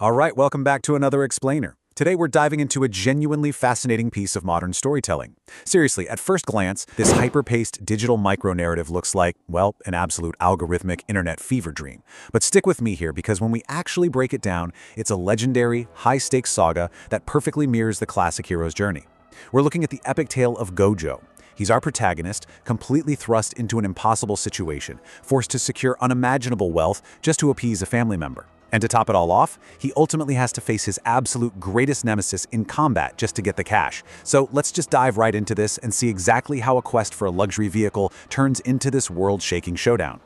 All right, welcome back to another Explainer. Today we're diving into a genuinely fascinating piece of modern storytelling. Seriously, at first glance, this hyper-paced digital micro-narrative looks like, well, an absolute algorithmic internet fever dream. But stick with me here because when we actually break it down, it's a legendary, high-stakes saga that perfectly mirrors the classic hero's journey. We're looking at the epic tale of Gojo. He's our protagonist, completely thrust into an impossible situation, forced to secure unimaginable wealth just to appease a family member. And to top it all off, he ultimately has to face his absolute greatest nemesis in combat just to get the cash. So let's just dive right into this and see exactly how a quest for a luxury vehicle turns into this world-shaking showdown.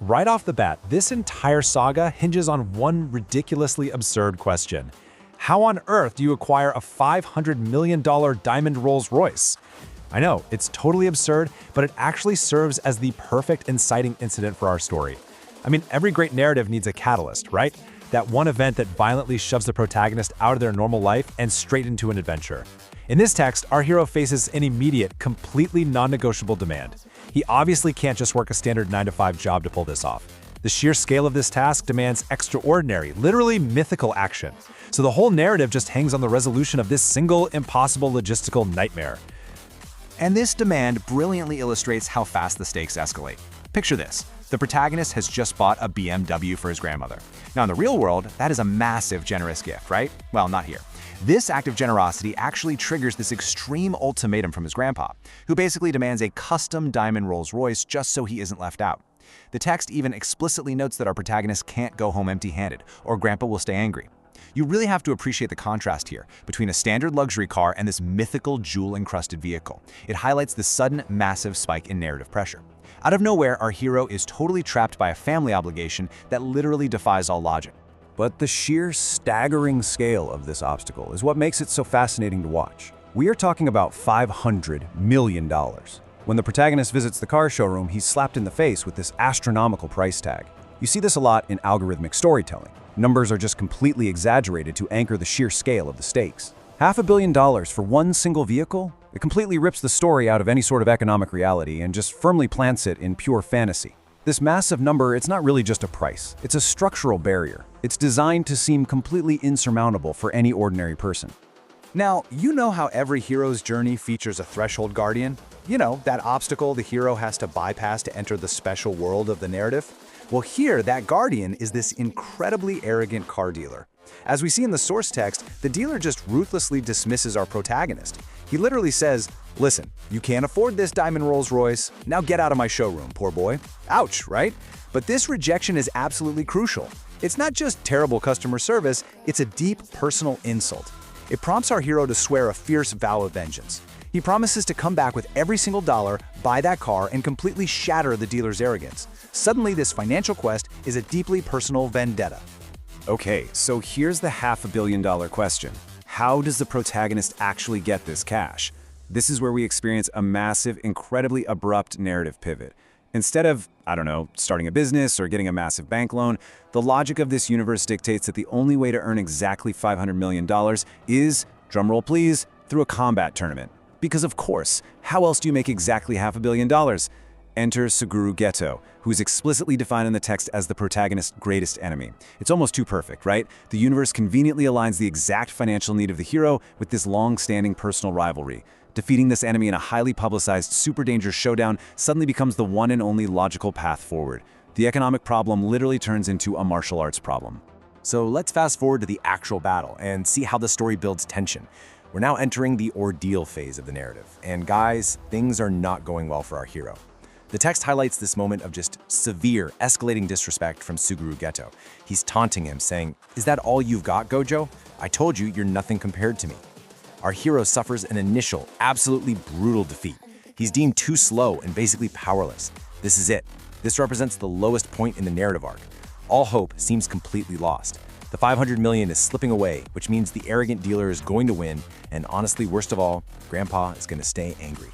Right off the bat, this entire saga hinges on one ridiculously absurd question. How on earth do you acquire a $500 million diamond Rolls-Royce? I know, it's totally absurd, but it actually serves as the perfect inciting incident for our story. I mean, every great narrative needs a catalyst, right? That one event that violently shoves the protagonist out of their normal life and straight into an adventure. In this text, our hero faces an immediate, completely non-negotiable demand. He obviously can't just work a standard 9-to-5 job to pull this off. The sheer scale of this task demands extraordinary, literally mythical action. So the whole narrative just hangs on the resolution of this single, impossible logistical nightmare. And this demand brilliantly illustrates how fast the stakes escalate. Picture this. The protagonist has just bought a BMW for his grandmother. Now, in the real world, that is a massive, generous gift, right? Well, not here. This act of generosity actually triggers this extreme ultimatum from his grandpa, who basically demands a custom diamond Rolls-Royce just so he isn't left out. The text even explicitly notes that our protagonist can't go home empty-handed, or grandpa will stay angry. You really have to appreciate the contrast here between a standard luxury car and this mythical jewel-encrusted vehicle. It highlights the sudden, massive spike in narrative pressure. Out of nowhere, our hero is totally trapped by a family obligation that literally defies all logic. But the sheer staggering scale of this obstacle is what makes it so fascinating to watch. We are talking about $500 million. When the protagonist visits the car showroom, he's slapped in the face with this astronomical price tag. You see this a lot in algorithmic storytelling. Numbers are just completely exaggerated to anchor the sheer scale of the stakes. $500 million for one single vehicle? It completely rips the story out of any sort of economic reality and just firmly plants it in pure fantasy. This massive number, it's not really just a price. It's a structural barrier. It's designed to seem completely insurmountable for any ordinary person. Now, you know how every hero's journey features a threshold guardian? You know, that obstacle the hero has to bypass to enter the special world of the narrative? Well, here, that guardian is this incredibly arrogant car dealer. As we see in the source text, the dealer just ruthlessly dismisses our protagonist. He literally says, "Listen, you can't afford this diamond Rolls-Royce. Now get out of my showroom, poor boy." Ouch, right? But this rejection is absolutely crucial. It's not just terrible customer service, it's a deep personal insult. It prompts our hero to swear a fierce vow of vengeance. He promises to come back with every single dollar, buy that car, and completely shatter the dealer's arrogance. Suddenly, this financial quest is a deeply personal vendetta. Okay, so here's the $500 million question. How does the protagonist actually get this cash? This is where we experience a massive, incredibly abrupt narrative pivot. Instead of, I don't know, starting a business or getting a massive bank loan, the logic of this universe dictates that the only way to earn exactly $500 million is, drumroll please, through a combat tournament. Because of course, how else do you make exactly $500 million? Enter Suguru Geto, who is explicitly defined in the text as the protagonist's greatest enemy. It's almost too perfect, right? The universe conveniently aligns the exact financial need of the hero with this long-standing personal rivalry. Defeating this enemy in a highly publicized, super dangerous showdown suddenly becomes the one and only logical path forward. The economic problem literally turns into a martial arts problem. So let's fast forward to the actual battle and see how the story builds tension. We're now entering the ordeal phase of the narrative. And guys, things are not going well for our hero. The text highlights this moment of just severe, escalating disrespect from Suguru Geto. He's taunting him, saying, "Is that all you've got, Gojo? I told you you're nothing compared to me." Our hero suffers an initial, absolutely brutal defeat. He's deemed too slow and basically powerless. This is it. This represents the lowest point in the narrative arc. All hope seems completely lost. The $500 million is slipping away, which means the arrogant dealer is going to win, and honestly, worst of all, Grandpa is going to stay angry.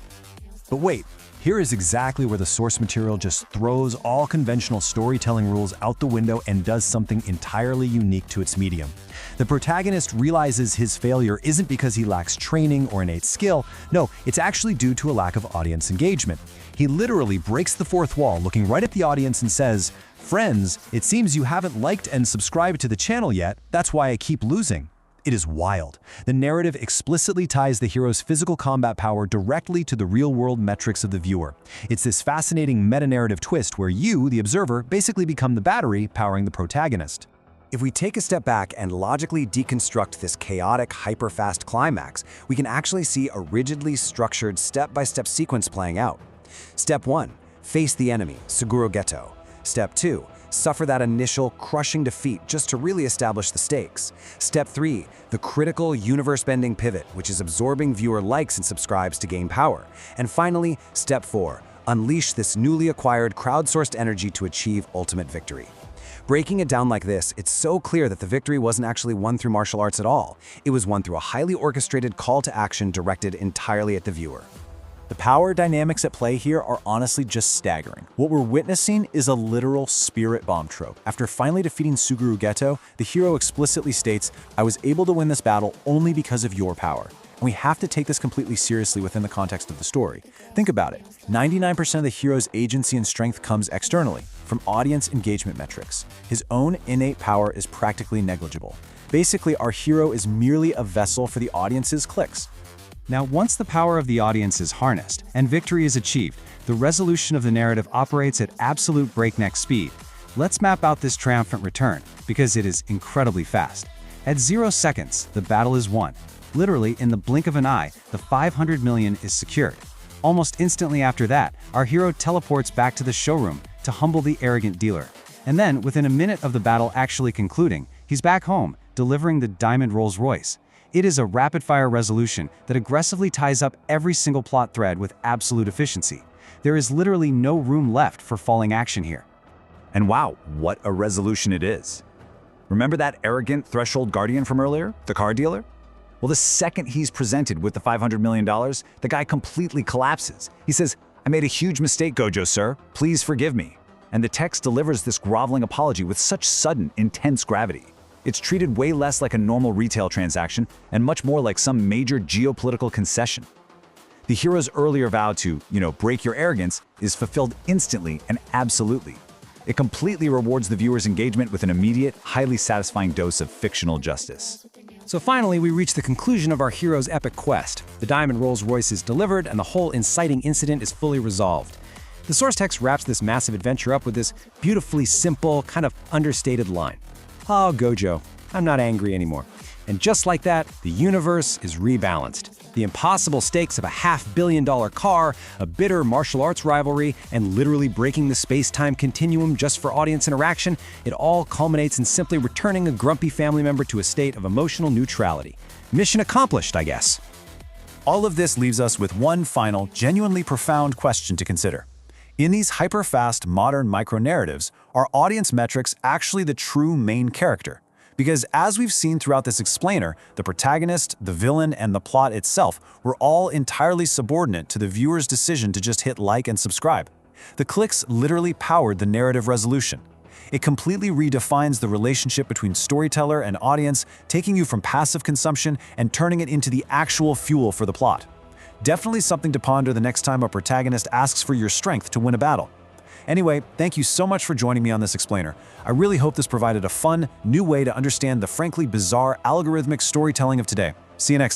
But wait, here is exactly where the source material just throws all conventional storytelling rules out the window and does something entirely unique to its medium. The protagonist realizes his failure isn't because he lacks training or innate skill. No, it's actually due to a lack of audience engagement. He literally breaks the fourth wall, looking right at the audience and says, "Friends, it seems you haven't liked and subscribed to the channel yet. That's why I keep losing." It is wild. The narrative explicitly ties the hero's physical combat power directly to the real-world metrics of the viewer. It's this fascinating meta-narrative twist where you, the observer, basically become the battery powering the protagonist. If we take a step back and logically deconstruct this chaotic, hyper-fast climax, we can actually see a rigidly structured step-by-step sequence playing out. Step 1. Face the enemy, Suguro Geto. Step 2. Suffer that initial crushing defeat just to really establish the stakes. Step 3, the critical universe-bending pivot, which is absorbing viewer likes and subscribes to gain power. And finally, Step 4, unleash this newly acquired crowdsourced energy to achieve ultimate victory. Breaking it down like this, it's so clear that the victory wasn't actually won through martial arts at all. It was won through a highly orchestrated call to action directed entirely at the viewer. The power dynamics at play here are honestly just staggering. What we're witnessing is a literal spirit bomb trope. After finally defeating Suguro Geto, the hero explicitly states, "I was able to win this battle only because of your power." And we have to take this completely seriously within the context of the story. Think about it. 99% of the hero's agency and strength comes externally, from audience engagement metrics. His own innate power is practically negligible. Basically, our hero is merely a vessel for the audience's clicks. Now, once the power of the audience is harnessed and victory is achieved, the resolution of the narrative operates at absolute breakneck speed. Let's map out this triumphant return, because it is incredibly fast. At 0 seconds, the battle is won. Literally, in the blink of an eye, the 500 million is secured. Almost instantly after that, our hero teleports back to the showroom to humble the arrogant dealer. And then, within a minute of the battle actually concluding, he's back home, delivering the diamond Rolls Royce. It is a rapid-fire resolution that aggressively ties up every single plot thread with absolute efficiency. There is literally no room left for falling action here. And wow, what a resolution it is. Remember that arrogant threshold guardian from earlier, the car dealer? Well, the second he's presented with the $500 million, the guy completely collapses. He says, "I made a huge mistake, Gojo, sir. Please forgive me." And the text delivers this groveling apology with such sudden, intense gravity. It's treated way less like a normal retail transaction and much more like some major geopolitical concession. The hero's earlier vow to, break your arrogance is fulfilled instantly and absolutely. It completely rewards the viewer's engagement with an immediate, highly satisfying dose of fictional justice. So finally, we reach the conclusion of our hero's epic quest. The diamond Rolls Royce is delivered and the whole inciting incident is fully resolved. The source text wraps this massive adventure up with this beautifully simple, kind of understated line. "Oh, Gojo, I'm not angry anymore." And just like that, the universe is rebalanced. The impossible stakes of a $500 million car, a bitter martial arts rivalry, and literally breaking the space-time continuum just for audience interaction, it all culminates in simply returning a grumpy family member to a state of emotional neutrality. Mission accomplished, I guess. All of this leaves us with one final, genuinely profound question to consider. In these hyper-fast modern micro-narratives, are audience metrics actually the true main character? Because as we've seen throughout this explainer, the protagonist, the villain, and the plot itself were all entirely subordinate to the viewer's decision to just hit like and subscribe. The clicks literally powered the narrative resolution. It completely redefines the relationship between storyteller and audience, taking you from passive consumption and turning it into the actual fuel for the plot. Definitely something to ponder the next time a protagonist asks for your strength to win a battle. Anyway, thank you so much for joining me on this explainer. I really hope this provided a fun, new way to understand the frankly bizarre algorithmic storytelling of today. See you next time.